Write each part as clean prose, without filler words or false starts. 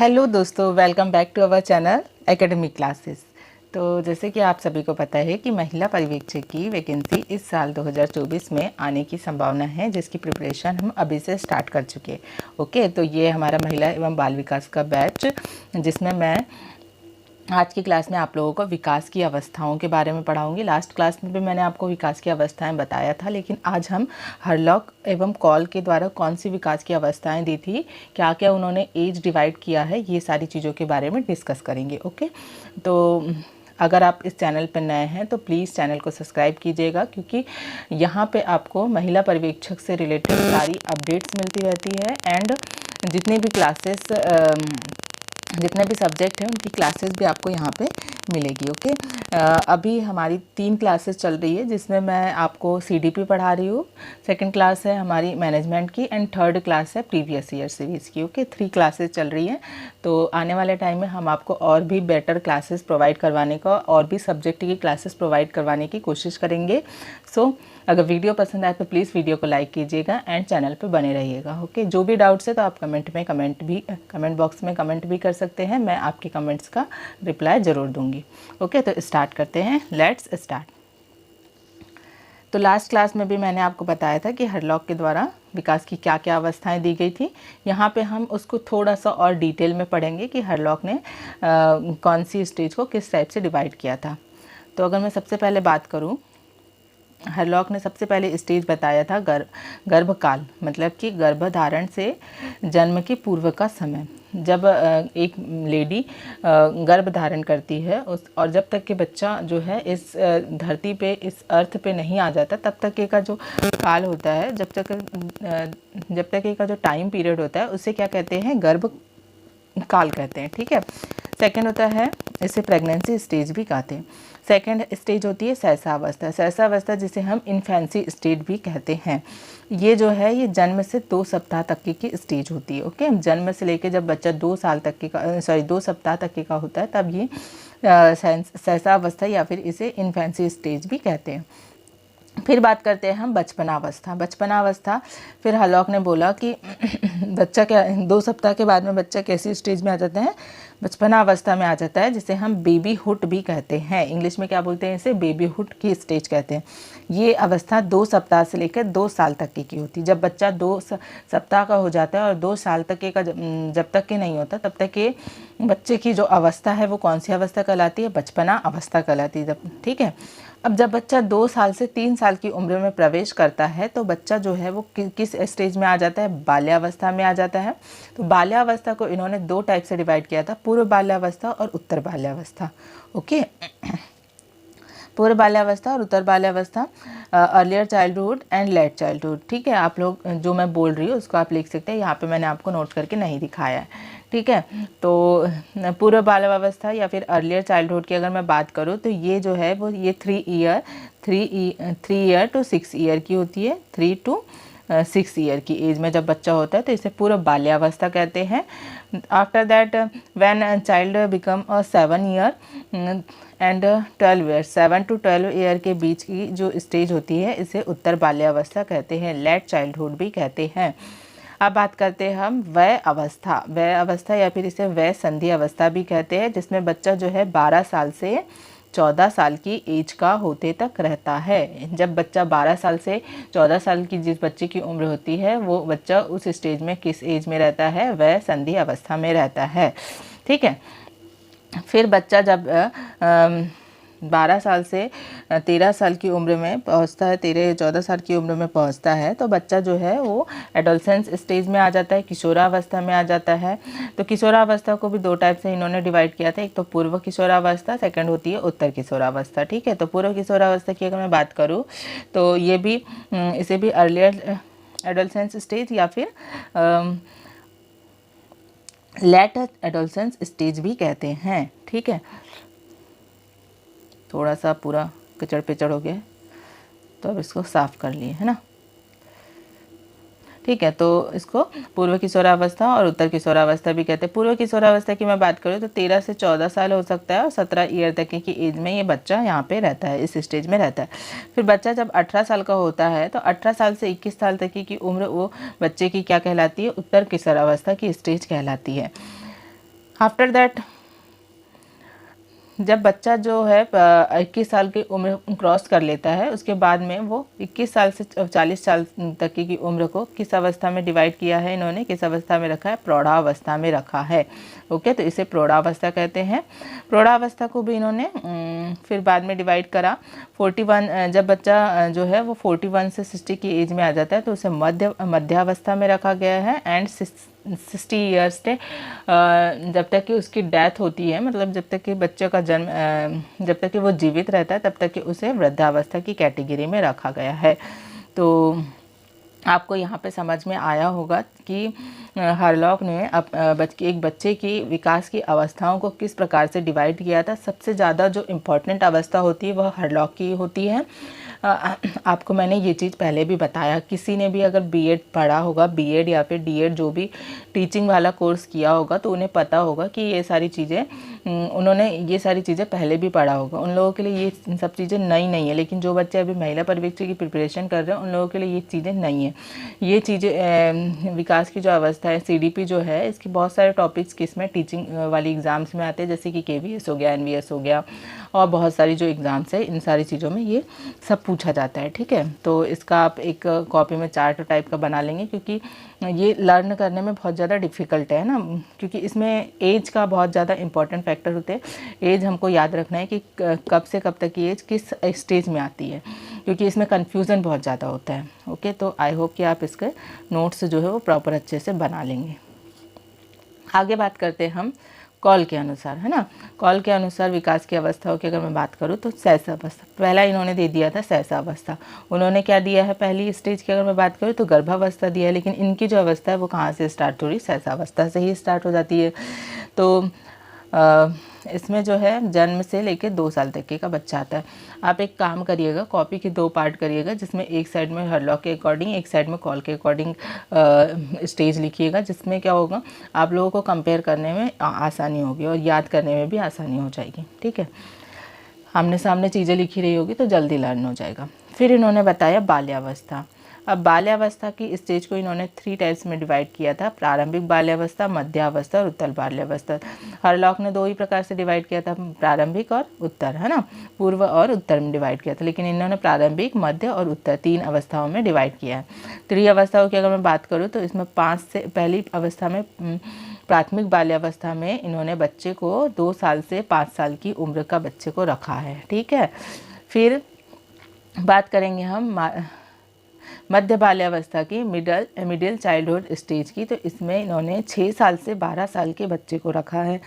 Hello दोस्तों, welcome back to our channel academic classes. तो जैसे कि आप सभी को पता है कि महिला पर्यवेक्षक की वैकेंसी इस साल 2024 में आने की संभावना है, जिसकी प्रिपरेशन हम अभी से स्टार्ट कर चुके हैं। ओके, तो ये हमारा महिला एवं बाल विकास का बैच, जिसमें मैं आज की क्लास में आप लोगों को विकास की अवस्थाओं के बारे में पढ़ाऊंगी। लास्ट क्लास में भी मैंने आपको विकास की अवस्थाएं बताया था, लेकिन आज हम हरलॉक एवं कॉल के द्वारा कौन सी विकास की अवस्थाएं दी थी, क्या क्या उन्होंने एज डिवाइड किया है, ये सारी चीज़ों के बारे में डिस्कस करेंगे। ओके, तो अगर आप इस चैनल पर नए हैं तो प्लीज़ चैनल को सब्सक्राइब कीजिएगा, क्योंकि यहाँ पे आपको महिला पर्यवेक्षक से रिलेटेड सारी अपडेट्स मिलती रहती है। एंड जितने भी जितने भी सब्जेक्ट हैं उनकी क्लासेस भी आपको यहाँ पे मिलेगी। ओके, अभी हमारी 3 क्लासेस चल रही है, जिसमें मैं आपको सीडीपी पढ़ा रही हूँ। सेकंड क्लास है हमारी मैनेजमेंट की एंड थर्ड क्लास है प्रीवियस ईयर सीरीज़ की। ओके, 3 क्लासेस चल रही हैं। तो आने वाले टाइम में हम आपको और भी बेटर क्लासेस प्रोवाइड करवाने का, और भी सब्जेक्ट की क्लासेस प्रोवाइड करवाने की कोशिश करेंगे। सो अगर वीडियो पसंद आए तो प्लीज़ वीडियो को लाइक कीजिएगा एंड चैनल पे बने रहिएगा। ओके, जो भी डाउट्स है तो आप कमेंट बॉक्स में कमेंट भी कर सकते हैं। मैं आपके कमेंट्स का रिप्लाई ज़रूर दूंगी। ओके, तो स्टार्ट करते हैं, लेट्स स्टार्ट। तो लास्ट क्लास में भी मैंने आपको बताया था कि हरलॉक के द्वारा विकास की क्या क्या अवस्थाएं दी गई थी। यहाँ पे हम उसको थोड़ा सा और डिटेल में पढ़ेंगे कि हरलॉक ने कौन सी स्टेज को किस टाइप से डिवाइड किया था। तो अगर मैं सबसे पहले बात करूँ, हरलॉक ने सबसे पहले स्टेज बताया था गर्भकाल, मतलब कि गर्भधारण से जन्म के पूर्व का समय। जब एक लेडी गर्भ धारण करती है और जब तक कि बच्चा जो है इस धरती पे, इस अर्थ पे नहीं आ जाता, तब तक का जो काल होता है, जब तक का जो टाइम पीरियड होता है, उसे क्या कहते हैं? गर्भ काल कहते हैं। ठीक है। सेकंड होता है, इसे प्रेगनेंसी स्टेज भी कहते हैं। सेकंड स्टेज होती है सहसावस्था। सहसावस्था जिसे हम इन्फेंसी स्टेज भी कहते हैं। ये जो है, ये जन्म से 2 सप्ताह तक की स्टेज होती है। ओके, जन्म से लेके जब बच्चा 2 सप्ताह तक का होता है, तब ये सहसावस्था या फिर इसे इन्फेंसी स्टेज भी कहते हैं। फिर बात करते हैं हम बचपनावस्था। बचपनावस्था, फिर हरलॉक ने बोला कि बच्चा क्या 2 सप्ताह के बाद में बच्चा कैसी स्टेज में आ जाता है? बचपनावस्था में आ जाता है, जिसे हम बेबीहुड भी कहते हैं। इंग्लिश में क्या बोलते हैं? इसे बेबीहुड की स्टेज कहते हैं। ये अवस्था 2 सप्ताह से लेकर 2 साल तक की होती है। जब बच्चा 2 सप्ताह का हो जाता है और 2 साल तक का जब तक के नहीं होता, तब तक के बच्चे की जो अवस्था है वो कौन सी अवस्था कहलाती है? बचपना अवस्था कहलाती है। ठीक है। अब जब बच्चा 2 साल से 3 साल की उम्र में प्रवेश करता है, तो बच्चा जो है वो किस स्टेज में आ जाता है? बाल्यावस्था में आ जाता है। तो बाल्यावस्था को इन्होंने 2 टाइप से डिवाइड किया था, पूर्व बाल्यावस्था और उत्तर बाल्यावस्था। ओके, पूर्व बाल्यावस्था और उत्तर बाल्यावस्था, earlier childhood and let childhood. ठीक है, आप लोग जो मैं बोल रही हूँ उसको आप लिख सकते हैं। यहाँ पे मैंने आपको नोट करके नहीं दिखाया है। ठीक है, तो पूर्व बाल्यावस्था या फिर अर्लियर चाइल्डहुड की अगर मैं बात करूँ, तो ये जो है वो ये 3 ईयर टू 6 ईयर की होती है। 3 to 6 ईयर की एज में जब बच्चा होता है, तो इसे पूर्व बाल्यावस्था कहते हैं। After that when child become 7 year and 12 year, 7 to 12 year के बीच की जो स्टेज होती है, इसे उत्तर बाल्यावस्था कहते हैं, लेट चाइल्डहुड भी कहते हैं। अब बात करते हैं हम वय अवस्था। वय अवस्था या फिर इसे वय संधि अवस्था भी कहते हैं, जिसमें बच्चा जो है 12 साल से 14 साल की एज का होते तक रहता है। जब बच्चा 12 साल से 14 साल की जिस बच्चे की उम्र होती है, वो बच्चा उस स्टेज में किस एज में रहता है? वय संधि अवस्था में रहता है। ठीक है। फिर बच्चा जब 12 साल से 13 साल की उम्र में पहुंचता है, 14 साल की उम्र में पहुंचता है, तो बच्चा जो है वो एडोलसेंस स्टेज में आ जाता है, किशोरावस्था में आ जाता है। तो किशोरावस्था को भी 2 टाइप से इन्होंने डिवाइड किया था, एक तो पूर्व किशोरावस्था, सेकंड होती है उत्तर किशोरावस्था। ठीक है, तो पूर्व किशोरावस्था की अगर मैं बात करूँ, तो ये भी इसे भी अर्लियर एडोलसेंस स्टेज या फिर लेट एडोलसेंस स्टेज भी कहते हैं। ठीक है, थोड़ा सा पूरा कचड़ पिचड़ हो गया, तो अब इसको साफ कर लिए, है ना। ठीक है, तो इसको पूर्व किशोरावस्था और उत्तर किशोरावस्था भी कहते हैं। पूर्व किशोरावस्था की मैं बात करूँ तो 13 से 14 साल हो सकता है, और 17 ईयर तक की एज में ये बच्चा यहाँ पे रहता है, इस स्टेज में रहता है। फिर बच्चा जब 18 साल का होता है, तो 18 साल से 21 साल तक की उम्र वो बच्चे की क्या कहलाती है? उत्तर किशोरावस्था की स्टेज कहलाती है। आफ्टर दैट जब बच्चा जो है 21 साल की उम्र क्रॉस कर लेता है, उसके बाद में वो 21 साल से 40 साल तक की उम्र को किस अवस्था में डिवाइड किया है इन्होंने, किस अवस्था में रखा है, प्रौढ़ावस्था में रखा है। ओके, तो इसे प्रौढ़ावस्था कहते हैं। प्रौढ़ावस्था को भी इन्होंने फिर बाद में डिवाइड करा। 41 जब बच्चा जो है वो 41 से 60 की एज में आ जाता है तो उसे मध्यावस्था में रखा गया है। एंड 60 ईयर्स से जब तक कि उसकी डेथ होती है, मतलब जब तक कि बच्चे का जन्म जब तक कि वो जीवित रहता है तब तक कि उसे वृद्धावस्था की कैटेगरी में रखा गया है। तो आपको यहाँ पे समझ में आया होगा कि हरलॉक ने एक बच्चे की विकास की अवस्थाओं को किस प्रकार से डिवाइड किया था। सबसे ज़्यादा जो इम्पोर्टेंट अवस्था होती है वह हरलॉक की होती है। आपको मैंने ये चीज़ पहले भी बताया, किसी ने भी अगर बीएड पढ़ा होगा, बीएड या फिर डीएड जो भी टीचिंग वाला कोर्स किया होगा, तो उन्हें पता होगा कि ये सारी चीज़ें उन्होंने ये सारी चीज़ें पहले भी पढ़ा होगा। उन लोगों के लिए ये सब चीज़ें नई नहीं है, लेकिन जो बच्चे अभी महिला परिवीक्षा की प्रिपरेशन कर रहे हैं उन लोगों के लिए ये चीज़ें नई हैं। ये चीज़ें विकास की जो अवस्था है, सीडीपी जो है, इसकी बहुत सारे टॉपिक्स किसमें टीचिंग वाली एग्ज़ाम्स में आते हैं, जैसे कि केवीएस हो गया, एनवीएस हो गया और बहुत सारी जो एग्ज़ाम्स है, इन सारी चीज़ों में ये सब पूछा जाता है। ठीक है, तो इसका आप एक कॉपी में चार्ट टाइप का बना लेंगे, क्योंकि ये लर्न करने में बहुत ज़्यादा डिफ़िकल्ट है ना, क्योंकि इसमें एज का बहुत ज़्यादा इंपॉर्टेंट फैक्टर होते हैं। एज हमको याद रखना है कि कब से कब तक की एज किस स्टेज में आती है, क्योंकि इसमें कन्फ्यूज़न बहुत ज़्यादा होता है। ओके, तो आई होप कि आप इसके नोट्स जो है वो प्रॉपर अच्छे से बना लेंगे। आगे बात करते हैं हम कॉल के अनुसार, है ना। कॉल के अनुसार विकास की अवस्थाओं की अगर मैं बात करूँ तो सहसावस्था पहला इन्होंने दे दिया था। सहसावस्था उन्होंने क्या दिया है, पहली स्टेज की अगर मैं बात करूँ तो गर्भावस्था दिया है, लेकिन इनकी जो अवस्था है वो कहाँ से स्टार्ट हो रही, सहसावस्था से ही स्टार्ट हो जाती है। तो इसमें जो है जन्म से लेकर 2 साल तक का बच्चा आता है। आप एक काम करिएगा, कॉपी के 2 पार्ट करिएगा, जिसमें एक साइड में हरलॉक के अकॉर्डिंग, एक साइड में कॉल के अकॉर्डिंग स्टेज लिखिएगा, जिसमें क्या होगा, आप लोगों को कंपेयर करने में आसानी होगी और याद करने में भी आसानी हो जाएगी। ठीक है, आमने सामने चीज़ें लिखी रही होगी तो जल्दी लर्न हो जाएगा। फिर इन्होंने बताया बाल्यावस्था। अब बाल्यावस्था की स्टेज को इन्होंने 3 टाइप्स में डिवाइड किया था, प्रारंभिक बाल्यावस्था, मध्यावस्था और उत्तर बाल्यावस्था। हरलॉक ने 2 ही प्रकार से डिवाइड किया था, प्रारंभिक और उत्तर, है ना, पूर्व और उत्तर में डिवाइड किया था, लेकिन इन्होंने प्रारंभिक, मध्य और उत्तर 3 अवस्थाओं में डिवाइड किया है। 3 अवस्थाओं की अगर मैं बात करूँ तो इसमें 5 से पहली अवस्था में प्राथमिक बाल्यावस्था में इन्होंने बच्चे को 2 साल से 5 साल की उम्र का बच्चे को रखा है। ठीक है, फिर बात करेंगे हम मध्य बाल्यावस्था की, मिडिल चाइल्डहुड स्टेज की, तो इसमें इन्होंने 6 साल से 12 साल के बच्चे को रखा है।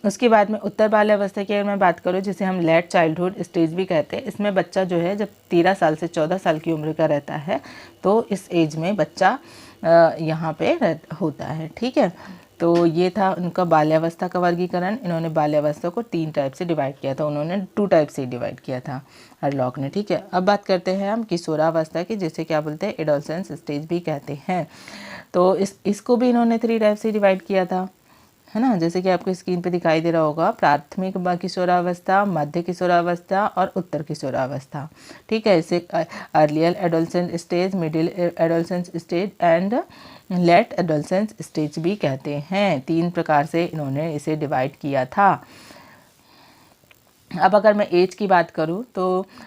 उसके बाद में उत्तर बाल्यावस्था की अगर मैं बात करूँ, जिसे हम लेट चाइल्डहुड स्टेज भी कहते हैं, इसमें बच्चा जो है जब 13 साल से 14 साल की उम्र का रहता है, तो इस एज में बच्चा यहाँ पे होता है। ठीक है, तो ये था उनका बाल्यावस्था का वर्गीकरण। इन्होंने बाल्यावस्था को 3 टाइप से डिवाइड किया था, उन्होंने 2 टाइप से डिवाइड किया था हरलॉक ने। ठीक है, अब बात करते हैं हम किशोरावस्था की, जिसे क्या बोलते हैं, एडोलसेंस स्टेज भी कहते हैं। तो इसको भी इन्होंने 3 टाइप से डिवाइड किया था, है ना, जैसे कि आपको स्क्रीन पे दिखाई दे रहा होगा, प्राथमिक किशोरावस्था, मध्य किशोरावस्था और उत्तर किशोरावस्था। ठीक है, इसे earlier adolescence stage, middle adolescence stage and let adolescence stage भी कहते हैं। 3 प्रकार से इन्होंने इसे डिवाइड किया था। अब अगर मैं एज की बात करूं तो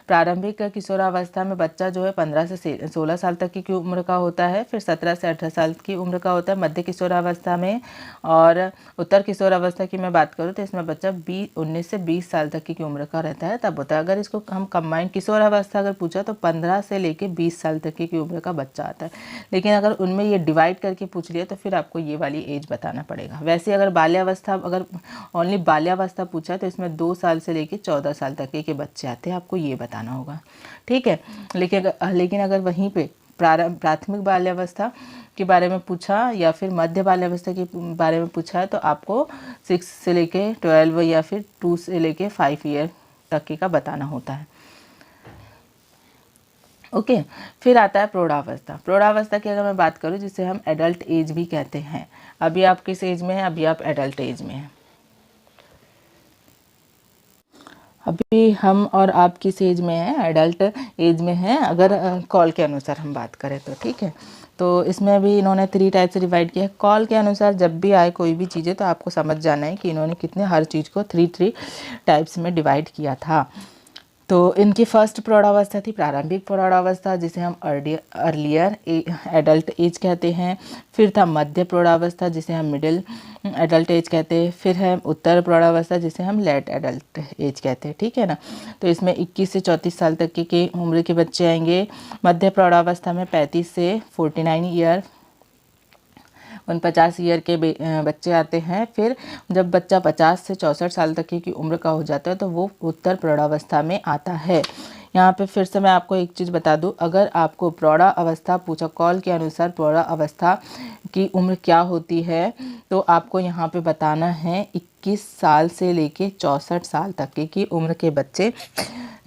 प्रारंभिक किशोरावस्था में बच्चा जो है 15 से 16 साल तक की उम्र का होता है, फिर 17 से 18 साल की उम्र का होता है मध्य किशोरावस्था में, और उत्तर किशोरावस्था की मैं बात करूं तो इसमें बच्चा 19 से 20 साल तक की उम्र का रहता है, तब होता है। अगर इसको हम कंबाइंड किशोरावस्था अगर पूछा तो 15 से लेके 20 साल तक की उम्र का बच्चा आता है, लेकिन अगर उनमें ये डिवाइड करके पूछ लिया तो फिर आपको ये वाली एज बताना पड़ेगा। वैसे अगर बाल्यावस्था, अगर ओनली बाल्यावस्था पूछा तो इसमें 2 साल से लेके 14 साल तक के बच्चे आते हैं, आपको ये बताना होगा। ठीक है, लेकिन अगर वहीं पे प्राथमिक बाल्यावस्था के बारे में पूछा या फिर मध्य बाल्यावस्था के बारे में पूछा है तो आपको 6 से लेके 12 या फिर 2 से लेके 5 ईयर तक का बताना होता है। ओके, फिर आता है प्रौढ़ावस्था। प्रौढ़ावस्था की अगर मैं बात करूँ, जिसे हम एडल्ट एज भी कहते हैं, अभी आप किस एज में हैं, अभी आप एडल्ट एज में हैं। अभी हम और आप किस एज में हैं, एडल्ट एज में हैं, अगर कॉल के अनुसार हम बात करें तो। ठीक है, तो इसमें भी इन्होंने 3 टाइप से डिवाइड किया है। कॉल के अनुसार जब भी आए कोई भी चीज़ें तो आपको समझ जाना है कि इन्होंने कितने हर चीज़ को 3 टाइप्स में डिवाइड किया था। तो इनकी फर्स्ट प्रौढ़ावस्था थी प्रारंभिक प्रौढ़ावस्था, जिसे हम अर्लियर एडल्ट एज कहते हैं। फिर था मध्य प्रौढ़ावस्था, जिसे हम मिडिल एडल्ट एज कहते हैं। फिर है उत्तर प्रौढ़ावस्था, जिसे हम लेट एडल्ट एज कहते हैं, ठीक है ना। तो इसमें 21 से 34 साल तक के उम्र के बच्चे आएंगे। मध्य प्रौढ़ावस्था में 35 से 49 ईयर 49 ईयर के बच्चे आते हैं। फिर जब बच्चा 50 से 64 साल तक की उम्र का हो जाता है तो वो उत्तर प्रौढ़ावस्था में आता है। यहाँ पे फिर से मैं आपको एक चीज़ बता दूँ, अगर आपको प्रौढ़ा अवस्था पूछा, कॉल के अनुसार प्रौढ़ा अवस्था की उम्र क्या होती है, तो आपको यहाँ पे बताना है 21 साल से लेके 64 साल तक की उम्र के बच्चे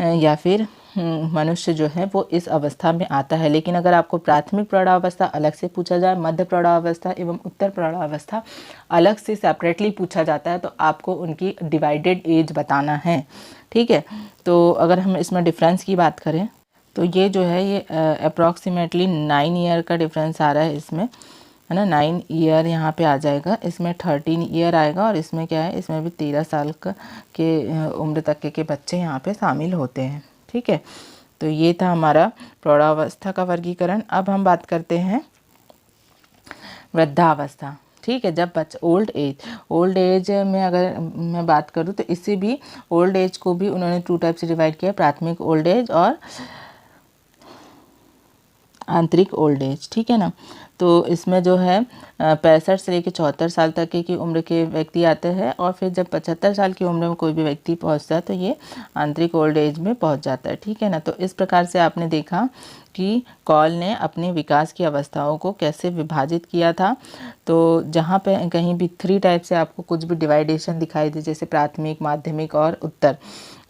या फिर मनुष्य जो है वो इस अवस्था में आता है। लेकिन अगर आपको प्राथमिक प्रौढ़ावस्था अलग से पूछा जाए, मध्य प्रौढ़ावस्था एवं उत्तर प्रौढ़ावस्था अलग से सेपरेटली पूछा जाता है, तो आपको उनकी डिवाइडेड एज बताना है, ठीक है। तो अगर हम इसमें डिफरेंस की बात करें तो ये जो है ये अप्रॉक्सीमेटली 9 ईयर का डिफरेंस आ रहा है इसमें, है ना। 9 ईयर यहाँ पे आ जाएगा, इसमें 13 ईयर आएगा और इसमें क्या है, इसमें भी 13 साल के उम्र तक के बच्चे यहाँ पे शामिल होते हैं, ठीक है। तो ये था हमारा प्रौढ़ावस्था का वर्गीकरण। अब हम बात करते हैं वृद्धावस्था, ठीक है। जब बच्चा ओल्ड एज में अगर मैं बात करूँ तो इससे भी ओल्ड एज को भी उन्होंने 2 टाइप से डिवाइड किया, प्राथमिक ओल्ड एज और आंतरिक ओल्ड एज, ठीक है ना। तो इसमें जो है 65 से लेकर 74 साल तक की उम्र के व्यक्ति आते हैं और फिर जब 75 साल की उम्र में कोई भी व्यक्ति पहुंचता है तो ये आंतरिक ओल्ड एज में पहुंच जाता है, ठीक है ना। तो इस प्रकार से आपने देखा कि कॉल ने अपने विकास की अवस्थाओं को कैसे विभाजित किया था। तो जहाँ पे कहीं भी 3 टाइप से आपको कुछ भी डिवाइडेशन दिखाई दे, जैसे प्राथमिक, माध्यमिक और उत्तर,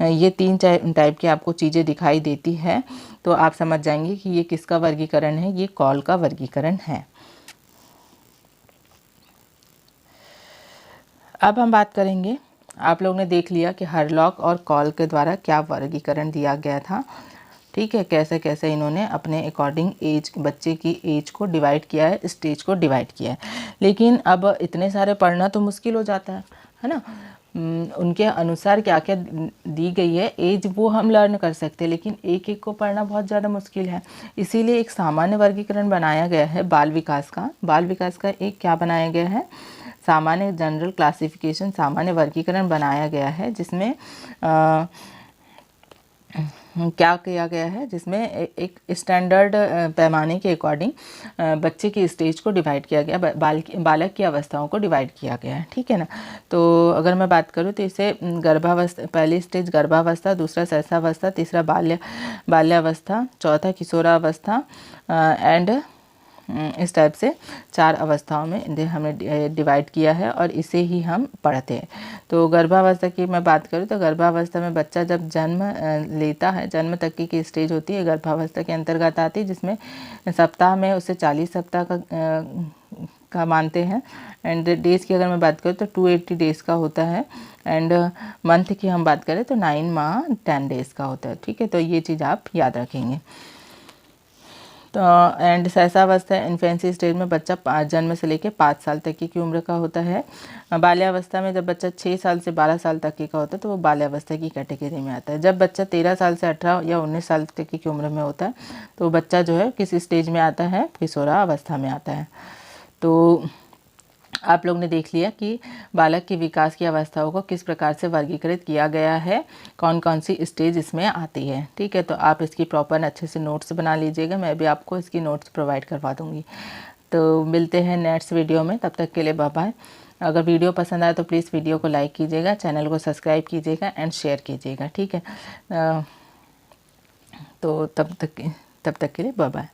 ये 3 टाइप की आपको चीज़ें दिखाई देती है, तो आप समझ जाएंगे कि ये किसका वर्गीकरण है, ये कॉल का वर्गीकरण है। अब हम बात करेंगे, आप लोग ने देख लिया कि हरलॉक और कॉल के द्वारा क्या वर्गीकरण दिया गया था, ठीक है। कैसे कैसे इन्होंने अपने अकॉर्डिंग एज, बच्चे की एज को डिवाइड किया है, स्टेज को डिवाइड किया है। लेकिन अब इतने सारे पढ़ना तो मुश्किल हो जाता है ना। उनके अनुसार क्या क्या दी गई है एज, वो हम लर्न कर सकते हैं, लेकिन एक एक को पढ़ना बहुत ज़्यादा मुश्किल है। इसीलिए एक सामान्य वर्गीकरण बनाया गया है बाल विकास का। बाल विकास का एक क्या बनाया गया है, सामान्य जनरल क्लासिफिकेशन, सामान्य वर्गीकरण बनाया गया है, जिसमें क्या किया गया है, जिसमें एक स्टैंडर्ड पैमाने के अकॉर्डिंग बच्चे की स्टेज को डिवाइड किया गया, बालक की अवस्थाओं को डिवाइड किया गया है, ठीक है ना। तो अगर मैं बात करूँ तो इसे गर्भावस्था, पहली स्टेज गर्भावस्था, दूसरा शैशवावस्था, तीसरा बाल्यावस्था, चौथा किशोरावस्था एंड इस टाइप से 4 अवस्थाओं में हमने डिवाइड किया है और इसे ही हम पढ़ते हैं। तो गर्भावस्था की मैं बात करूँ तो गर्भावस्था में बच्चा जब जन्म लेता है, जन्म तक की स्टेज होती है, गर्भावस्था के अंतर्गत आती है, जिसमें सप्ताह में उसे 40 सप्ताह का मानते हैं। एंड डेज़ की अगर मैं बात करूँ तो 280 डेज़ का होता है। एंड मंथ की हम बात करें तो 9 माह 10 डेज़ का होता है, ठीक है। तो ये चीज़ आप याद रखेंगे। तो एंड शैशवावस्था, इन्फेंसी स्टेज में बच्चा जन्म से लेकर 5 साल तक की उम्र का होता है। बाल्यावस्था में जब बच्चा 6 साल से 12 साल तक का होता है तो वो बाल्यावस्था की कैटेगरी में आता है। जब बच्चा 13 साल से 18 या 19 साल तक की उम्र में होता है तो बच्चा जो है किस स्टेज में आता है, किशोरावस्था में आता है। तो आप लोग ने देख लिया कि बालक के विकास की अवस्थाओं को किस प्रकार से वर्गीकृत किया गया है, कौन कौन सी स्टेज इसमें आती है, ठीक है। तो आप इसकी प्रॉपर अच्छे से नोट्स बना लीजिएगा, मैं भी आपको इसकी नोट्स प्रोवाइड करवा दूँगी। तो मिलते हैं नेक्स्ट वीडियो में, तब तक के लिए बाय बाय। अगर वीडियो पसंद आए तो प्लीज़ वीडियो को लाइक कीजिएगा, चैनल को सब्सक्राइब कीजिएगा एंड शेयर कीजिएगा, ठीक है। तो तब तक के लिए बाय बाय।